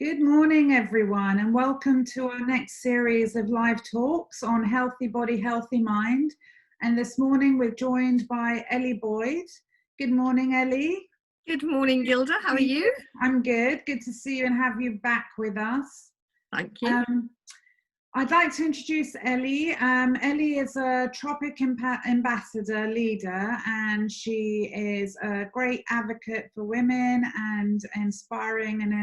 Good morning, everyone, and welcome to our next series of live talks on Healthy Body, Healthy Mind. And this morning we're joined by Ellie Boyde. Good morning, Ellie. Good morning, Gilda. How are you? I'm good. Good to see you and have you back with us. Thank you. I'd like to introduce Ellie. Ellie is a Tropic ambassador leader, and she is a great advocate for women and inspiring and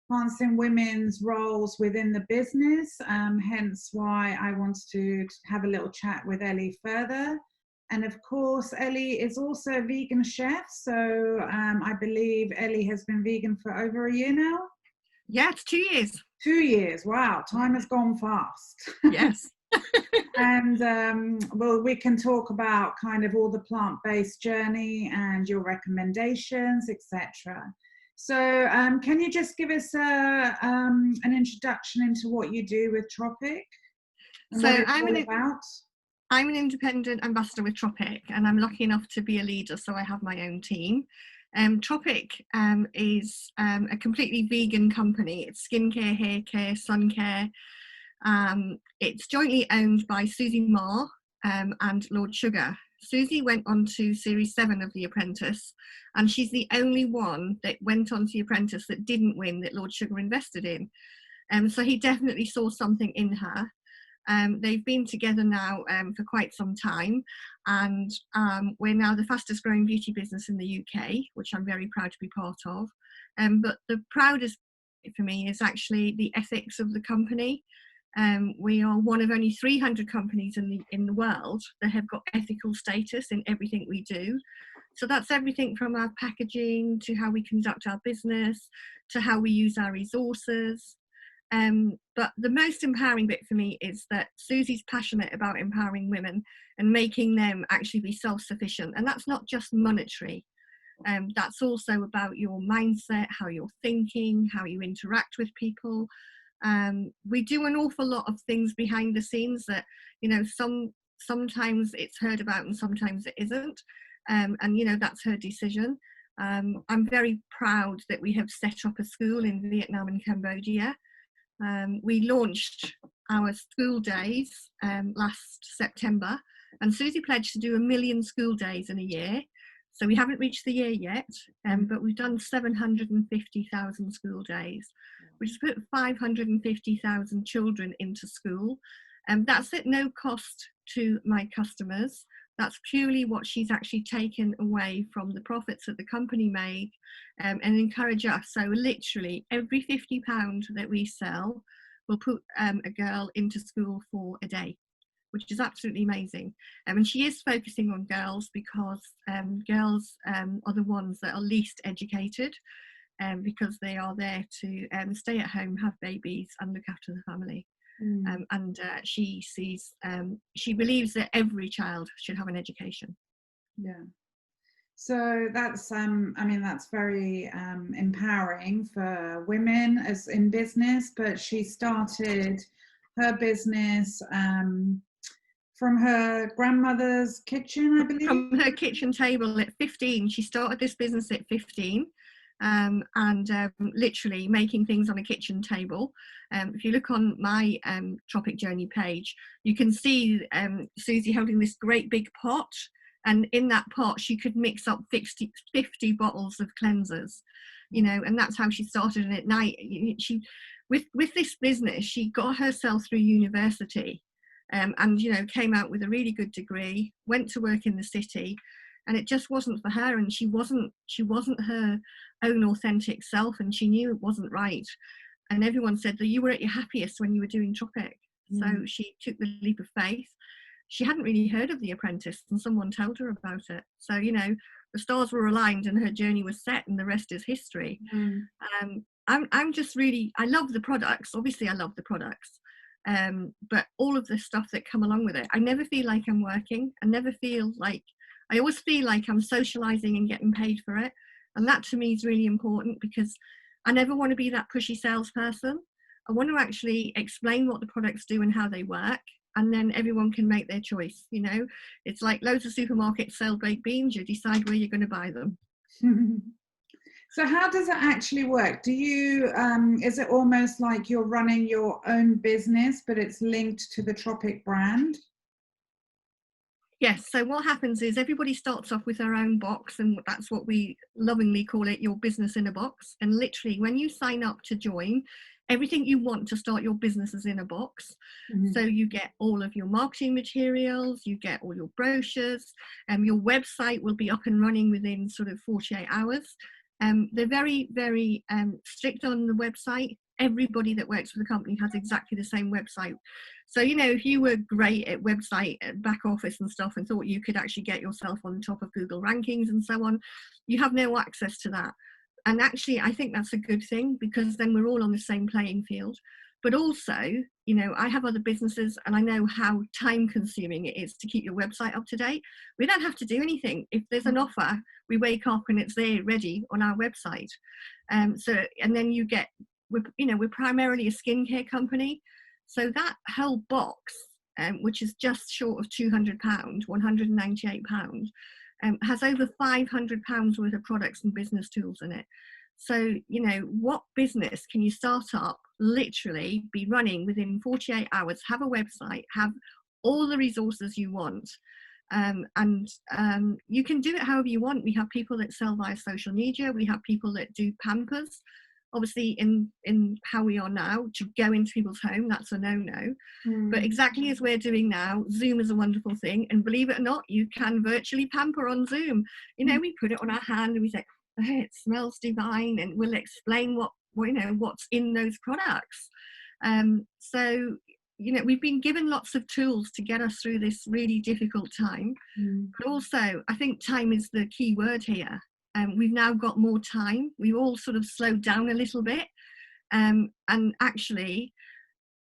enhancing women's roles within the business, hence why I wanted to have a little chat with Ellie further. And of course, Ellie is also a vegan chef, so I believe Ellie has been vegan for over a year now? Yeah, it's 2 years. 2 years, wow, time has gone fast. Yes. And well, we can talk about kind of all the plant-based journey and your recommendations, etc. So can you just give us an introduction into what you do with Tropic and So what it's all about? I'm an independent ambassador with Tropic, and I'm lucky enough to be a leader, so I have my own team. Tropic is a completely vegan company. It's skincare, hair care, sun care. It's jointly owned by Susie Marr and Lord Sugar. Susie went on to Series 7 of The Apprentice, and she's the only one that went on to The Apprentice that didn't win, that Lord Sugar invested in. So he definitely saw something in her. They've been together now for quite some time, and we're now the fastest growing beauty business in the UK, which I'm very proud to be part of. But the proudest for me is actually the ethics of the company. We are one of only 300 companies in the world that have got ethical status in everything we do. So that's everything from our packaging to how we conduct our business to how we use our resources. But the most empowering bit for me is that Susie's passionate about empowering women and making them actually be self-sufficient. And that's not just monetary. That's also about your mindset, how you're thinking, how you interact with people. We do an awful lot of things behind the scenes that, you know, sometimes it's heard about and sometimes it isn't. And, you know, that's her decision. I'm very proud that we have set up a school in Vietnam and Cambodia. We launched our school days last September, and Susie pledged to do 1 million school days in a year. So we haven't reached the year yet, but we've done 750,000 school days, which has put 550,000 children into school. That's at no cost to my customers. That's purely what she's actually taken away from the profits that the company made and encourage us. So literally every £50 that we sell will put a girl into school for a day, which is absolutely amazing. And she is focusing on girls because girls are the ones that are least educated because they are there to stay at home, have babies and look after the family. She believes that every child should have an education. Yeah. So that's, I mean, that's very empowering for women as in business, but she started her business from her grandmother's kitchen, I believe. From her kitchen table at 15. She started this business at 15. Literally making things on a kitchen table. If you look on my Tropic Journey page, you can see Susie holding this great big pot, and in that pot she could mix up 50 bottles of cleansers, you know, and that's how she started. And at night, she with this business, she got herself through university, and you know, came out with a really good degree, went to work in the city, and it just wasn't for her, and she wasn't her own authentic self, and she knew it wasn't right. And everyone said that you were at your happiest when you were doing Tropic. So she took the leap of faith. She hadn't really heard of The Apprentice, and someone told her about it. So, you know, the stars were aligned and her journey was set, and the rest is history. I'm just really, I love the products. Obviously I love the products, but all of the stuff that come along with it, I never feel like I'm working. I always feel like I'm socializing and getting paid for it. And that to me is really important, because I never want to be that pushy salesperson. I want to actually explain what the products do and how they work, and then everyone can make their choice. You know, it's like loads of supermarkets sell baked beans. You decide where you're going to buy them. So how does it actually work? Do you, is it almost like you're running your own business, but it's linked to the Tropic brand? Yes, so what happens is everybody starts off with their own box, and that's what we lovingly call it, your business in a box. And literally, when you sign up to join, everything you want to start your business is in a box. Mm-hmm. So you get all of your marketing materials, you get all your brochures, and your website will be up and running within sort of 48 hours. They're very, very strict on the website. Everybody that works for the company has exactly the same website. So, you know, if you were great at website, back office and stuff, and thought you could actually get yourself on top of Google rankings and so on, you have no access to that. And actually, I think that's a good thing, because then we're all on the same playing field. But also, you know, I have other businesses and I know how time consuming it is to keep your website up to date. We don't have to do anything. If there's an offer, we wake up and it's there ready on our website. And then you get, we're primarily a skincare company. So that whole box, which is just short of £200, £198, has over £500 worth of products and business tools in it. So, you know, what business can you start up, literally be running within 48 hours, have a website, have all the resources you want, and you can do it however you want. We have people that sell via social media. We have people that do Pampers. Obviously, in how we are now, to go into people's home, that's a no-no. But exactly as we're doing now, Zoom is a wonderful thing. And believe it or not, you can virtually pamper on Zoom. You know, we put it on our hand and we say, oh, it smells divine, and we'll explain what's in those products. So, you know, we've been given lots of tools to get us through this really difficult time. But also, I think time is the key word here. We've now got more time. We've all sort of slowed down a little bit. And actually,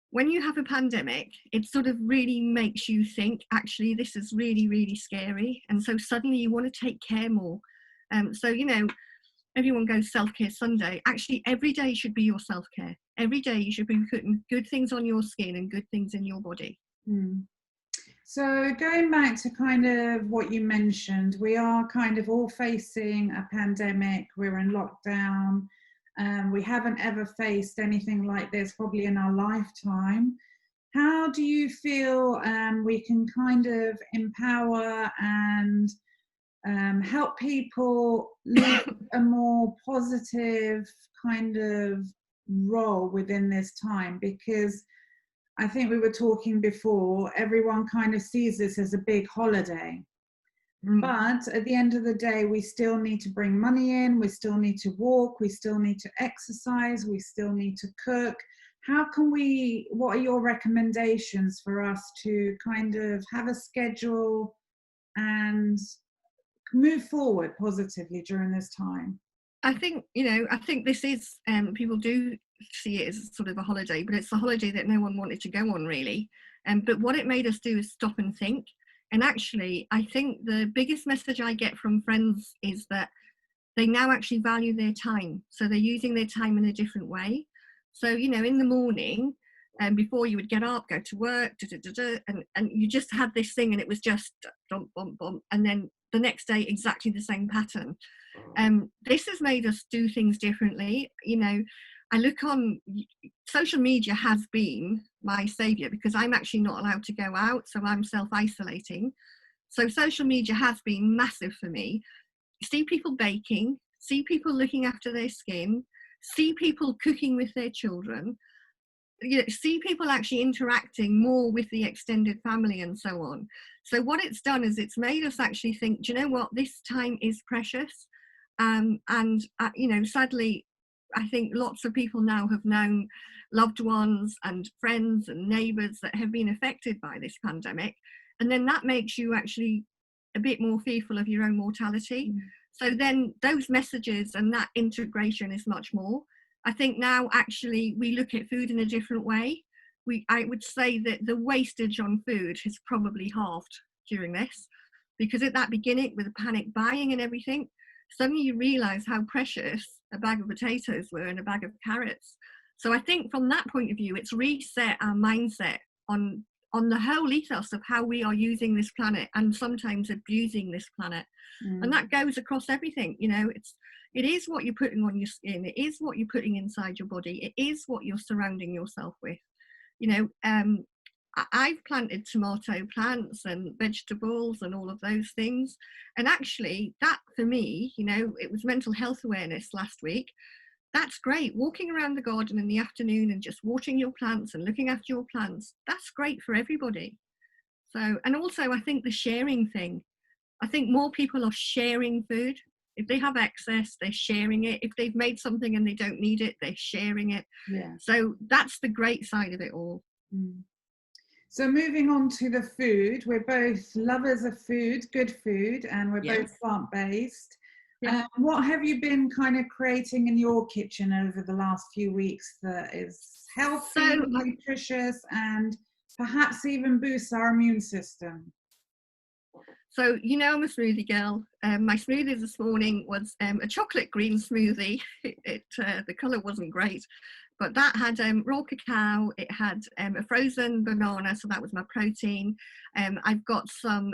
when you have a pandemic, it sort of really makes you think, actually, this is really, really scary. And so suddenly you want to take care more. So, you know, everyone goes self-care Sunday. Actually, every day should be your self-care. Every day you should be putting good things on your skin and good things in your body. So going back to kind of what you mentioned, we are kind of all facing a pandemic. We're in lockdown. We haven't ever faced anything like this probably in our lifetime. How do you feel we can kind of empower and help people live a more positive kind of role within this time? Because I think we were talking before, everyone kind of sees this as a big holiday. But at the end of the day, we still need to bring money in, we still need to walk, we still need to exercise, we still need to cook. What are your recommendations for us to kind of have a schedule and move forward positively during this time? I think this is, people do see it as sort of a holiday, but it's a holiday that no one wanted to go on, really. But what it made us do is stop and think. And actually, I think the biggest message I get from friends is that they now actually value their time. So they're using their time in a different way. So, you know, in the morning, before you would get up, go to work, and you just had this thing, and it was just bump, bump, bump, and then the next day exactly the same pattern. This has made us do things differently. You know, I look on social media, has been my savior, because I'm actually not allowed to go out, so I'm self-isolating. So social media has been massive for me. See people baking, see people looking after their skin, see people cooking with their children, you know, see people actually interacting more with the extended family and so on. So what it's done is it's made us actually think, do you know what, this time is precious. You know, sadly, I think lots of people now have known loved ones and friends and neighbours that have been affected by this pandemic. And then that makes you actually a bit more fearful of your own mortality. So then those messages and that integration is much more. I think now actually we look at food in a different way. I would say that the wastage on food has probably halved during this, because at that beginning, with the panic buying and everything, suddenly you realise how precious a bag of potatoes were and a bag of carrots. So I think from that point of view, it's reset our mindset on the whole ethos of how we are using this planet and sometimes abusing this planet. And that goes across everything. You know, It is what you're putting on your skin. It is what you're putting inside your body. It is what you're surrounding yourself with. You know, I've planted tomato plants and vegetables and all of those things. And actually, that for me, you know, it was mental health awareness last week. That's great. Walking around the garden in the afternoon and just watering your plants and looking after your plants, that's great for everybody. So, and also I think the sharing thing, I think more people are sharing food. If they have excess, they're sharing it. If they've made something and they don't need it, they're sharing it. Yeah. So that's the great side of it all. Mm. So moving on to the food, we're both lovers of food, good food, and we're both plant-based. Yeah. What have you been kind of creating in your kitchen over the last few weeks that is healthy, nutritious, and perhaps even boosts our immune system? So, you know, I'm a smoothie girl. My smoothie this morning was a chocolate green smoothie. The colour wasn't great, but that had raw cacao. It had a frozen banana, so that was my protein. I've got some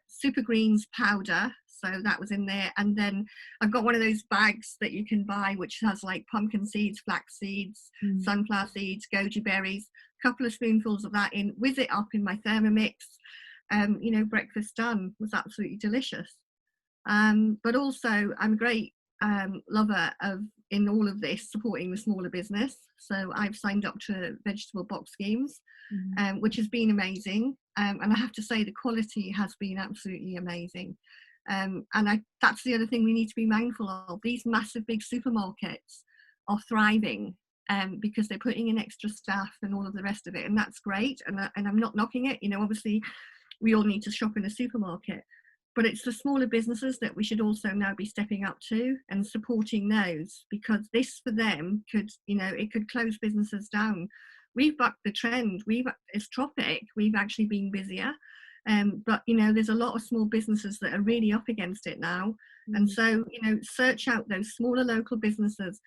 super greens powder, so that was in there. And then I've got one of those bags that you can buy, which has like pumpkin seeds, flax seeds, sunflower seeds, goji berries, a couple of spoonfuls of that in, whiz it up in my Thermomix. You know, breakfast done. Was absolutely delicious. But also I'm a great lover of, in all of this, supporting the smaller business. So I've signed up to vegetable box schemes, which has been amazing. And I have to say the quality has been absolutely amazing. And that's the other thing we need to be mindful of. These massive big supermarkets are thriving because they're putting in extra staff and all of the rest of it. And that's great. And I'm not knocking it. You know, obviously we all need to shop in a supermarket, but it's the smaller businesses that we should also now be stepping up to and supporting those, because this for them could, you know, it could close businesses down. We've bucked the trend. It's Tropic, we've actually been busier. But, you know, there's a lot of small businesses that are really up against it now. And so, you know, search out those smaller local businesses.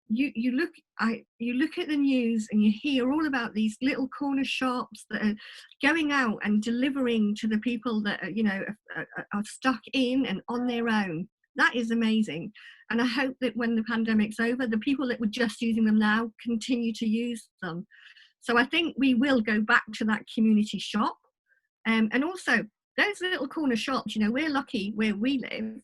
You look at the news and you hear all about these little corner shops that are going out and delivering to the people that are, you know, are stuck in and on their own. That is amazing. And I hope that when the pandemic's over, the people that were just using them now continue to use them. So I think we will go back to that community shop. And also those little corner shops, you know, we're lucky where we live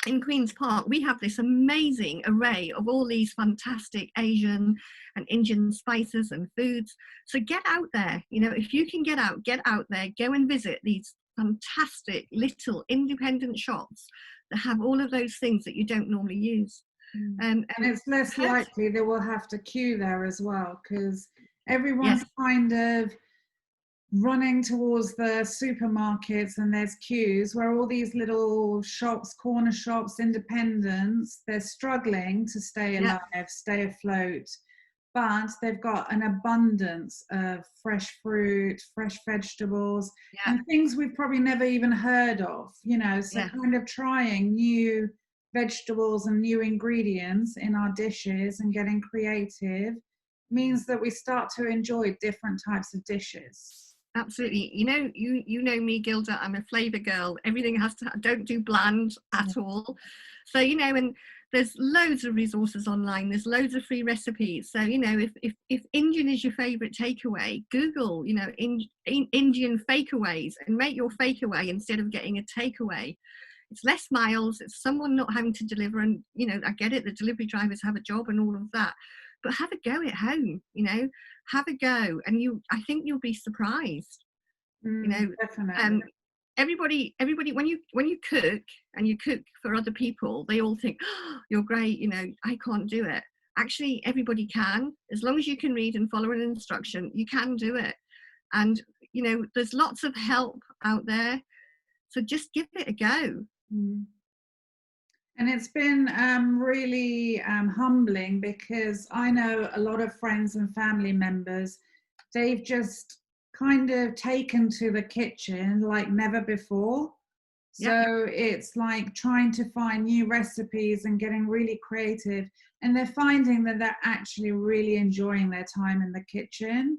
in Queen's Park. We have this amazing array of all these fantastic Asian and Indian spices and foods. So get out there, you know, if you can get out there, go and visit these fantastic little independent shops that have all of those things that you don't normally use. And it's less likely they will have to queue there as well, because everyone's kind of running towards the supermarkets and there's queues, where all these little shops, corner shops, independents, they're struggling to stay alive, stay afloat, but they've got an abundance of fresh fruit, fresh vegetables, and things we've probably never even heard of, you know. So kind of trying new vegetables and new ingredients in our dishes and getting creative means that we start to enjoy different types of dishes. Absolutely. You know, you know me, Gilda, I'm a flavour girl. Everything has to, don't do bland at all. So, you know, and there's loads of resources online. There's loads of free recipes. So, you know, if Indian is your favourite takeaway, Google, you know, Indian fakeaways and make your fakeaway instead of getting a takeaway. It's less miles. It's someone not having to deliver. And, you know, I get it. The delivery drivers have a job and all of that. But have a go at home, you know, have a go, and I think you'll be surprised. You know, definitely. Everybody, when you cook and you cook for other people, they all think, oh, you're great, you know, I can't do it. Actually, everybody can, as long as you can read and follow an instruction, you can do it. And, you know, there's lots of help out there, so just give it a go. And it's been really humbling, because I know a lot of friends and family members, they've just kind of taken to the kitchen like never before. So it's like trying to find new recipes and getting really creative. And they're finding that they're actually really enjoying their time in the kitchen.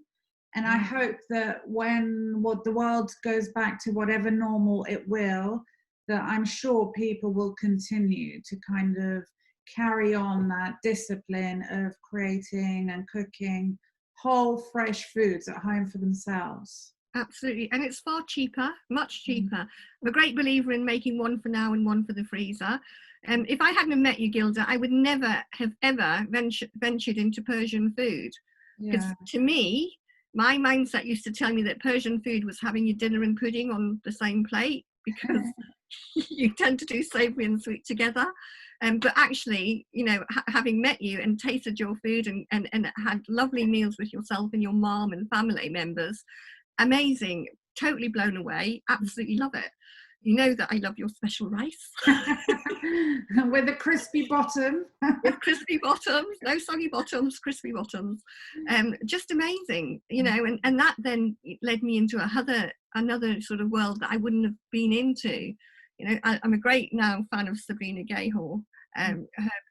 And I hope that when the world goes back to whatever normal it will, that I'm sure people will continue to kind of carry on that discipline of creating and cooking whole, fresh foods at home for themselves. Absolutely, and it's far cheaper, much cheaper. I'm a great believer in making one for now and one for the freezer. If I hadn't met you, Gilda, I would never have ever ventured into Persian food. Because to me, my mindset used to tell me that Persian food was having your dinner and pudding on the same plate, because you tend to do savoury and sweet together. But actually, you know, having met you and tasted your food and had lovely meals with yourself and your mom and family members, amazing, totally blown away, absolutely love it. You know that I love your special rice. With a crispy bottom. With crispy bottoms, no soggy bottoms, crispy bottoms. Just amazing, you know, and that then led me into another sort of world that I wouldn't have been into. You know, I'm a great now fan of Sabrina Gayhor. Her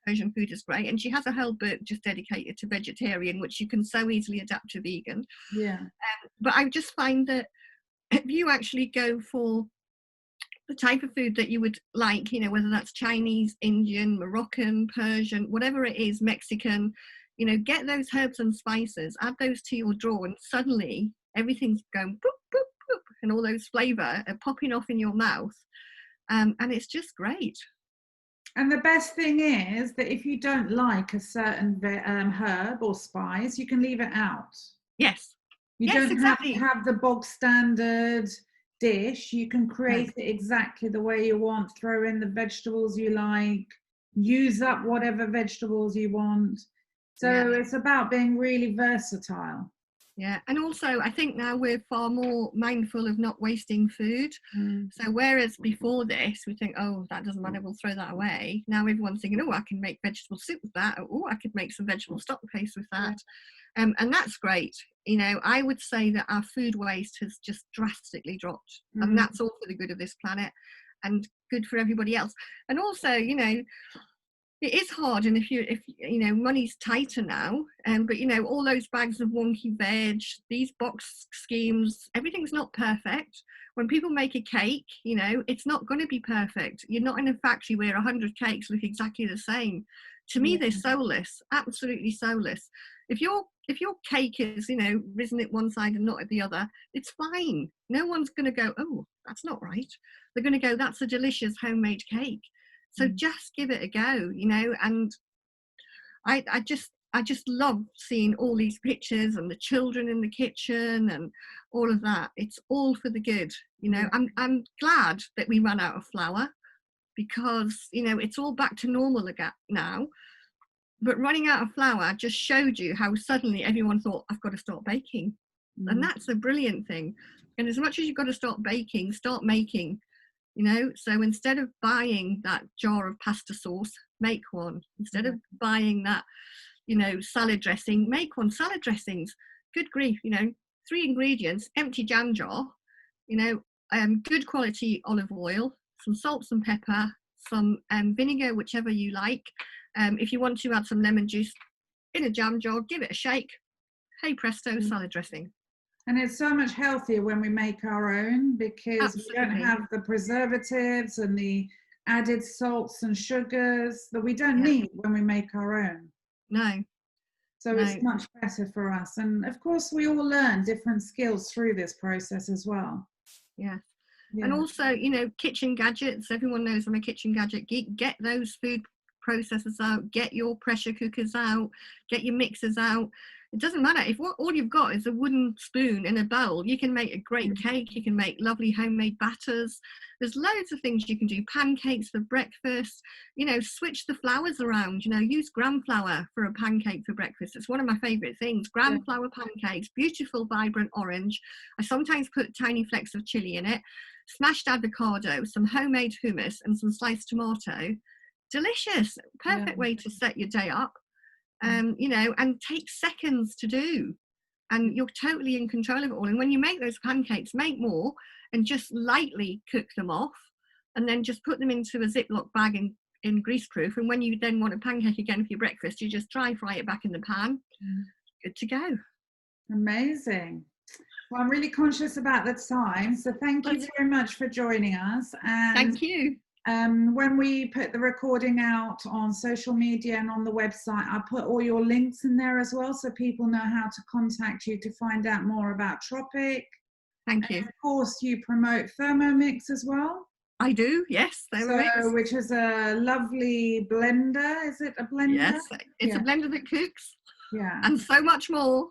Persian food is great, and she has a whole book just dedicated to vegetarian, which you can so easily adapt to vegan. Yeah. But I just find that if you actually go for the type of food that you would like, you know, whether that's Chinese, Indian, Moroccan, Persian, whatever it is, Mexican, you know, get those herbs and spices, add those to your drawer, and suddenly everything's going boop, boop, boop, and all those flavour are popping off in your mouth. And it's just great. And the best thing is that if you don't like a certain herb or spice, you can leave it out. Yes. You don't have to have the bog standard dish. You can create it exactly the way you want, throw in the vegetables you like, use up whatever vegetables you want. So it's about being really versatile. Yeah, and also I think now we're far more mindful of not wasting food. So whereas before this we think, oh, that doesn't matter, we'll throw that away, now everyone's thinking, oh, I can make vegetable soup with that, or oh, I could make some vegetable stock paste with that. And that's great. You know, I would say that our food waste has just drastically dropped, and that's all for the good of this planet and good for everybody else. And also, you know, it is hard, and if you know, money's tighter now, but you know, all those bags of wonky veg, these box schemes, everything's not perfect. When people make a cake, you know, it's not going to be perfect. You're not in a factory where 100 cakes look exactly the same. To me, they're soulless, absolutely soulless. If your cake is, you know, risen at one side and not at the other, it's fine. No one's going to go, oh, that's not right. They're going to go, that's a delicious homemade cake. So just give it a go, you know. And I just love seeing all these pictures and the children in the kitchen and all of that. It's all for the good, you know. I'm glad that we ran out of flour, because, you know, it's all back to normal again now. But running out of flour just showed you how suddenly everyone thought, I've got to start baking. And that's a brilliant thing. And as much as you've got to start baking, start making. You know, so instead of buying that jar of pasta sauce, make one. Instead of buying that, you know, salad dressing, make one. Salad dressings, good grief, you know, 3 ingredients, empty jam jar, you know, good quality olive oil, some salt, some pepper, some vinegar, whichever you like. If you want to add some lemon juice in a jam jar, give it a shake. Hey presto, salad dressing. And it's so much healthier when we make our own, because we don't have the preservatives and the added salts and sugars that we don't need when we make our own. No. So it's much better for us. And of course, we all learn different skills through this process as well. Yeah. And also, you know, kitchen gadgets. Everyone knows I'm a kitchen gadget geek. Get those food processors out. Get your pressure cookers out. Get your mixers out. It doesn't matter if all you've got is a wooden spoon in a bowl. You can make a great cake. You can make lovely homemade batters. There's loads of things you can do. Pancakes for breakfast. You know, switch the flours around. You know, use gram flour for a pancake for breakfast. It's one of my favourite things. Gram flour pancakes, beautiful, vibrant orange. I sometimes put tiny flecks of chilli in it. Smashed avocado, some homemade hummus, and some sliced tomato. Delicious. Perfect way to set your day up. You know, and take seconds to do, and you're totally in control of it all. And when you make those pancakes, make more and just lightly cook them off, and then just put them into a Ziploc bag in greaseproof. And when you then want a pancake again for your breakfast, you just dry fry it back in the pan. Good to go. Amazing. Well, I'm really conscious about the time, so thank you very much for joining us. And thank you. when we put the recording out on social media and on the website, I'll put all your links in there as well, so people know how to contact you to find out more about Tropic. Thank you. And of course, you promote Thermomix as well. I do, yes. So, which is a lovely blender. Is it a blender? Yes, it's a blender that cooks. Yeah. And so much more.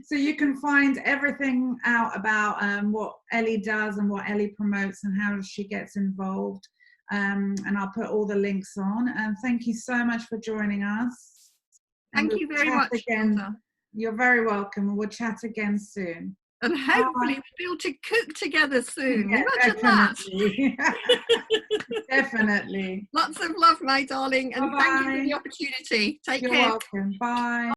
So you can find everything out about what Ellie does and what Ellie promotes and how she gets involved. And I'll put all the links on. And thank you so much for joining us. Thank you very much. Again. You're very welcome. We'll chat again soon. And hopefully we'll be able to cook together soon. Yeah, imagine definitely. that. Definitely. Lots of love, my darling, and thank you for the opportunity. Take care. You're welcome. Bye.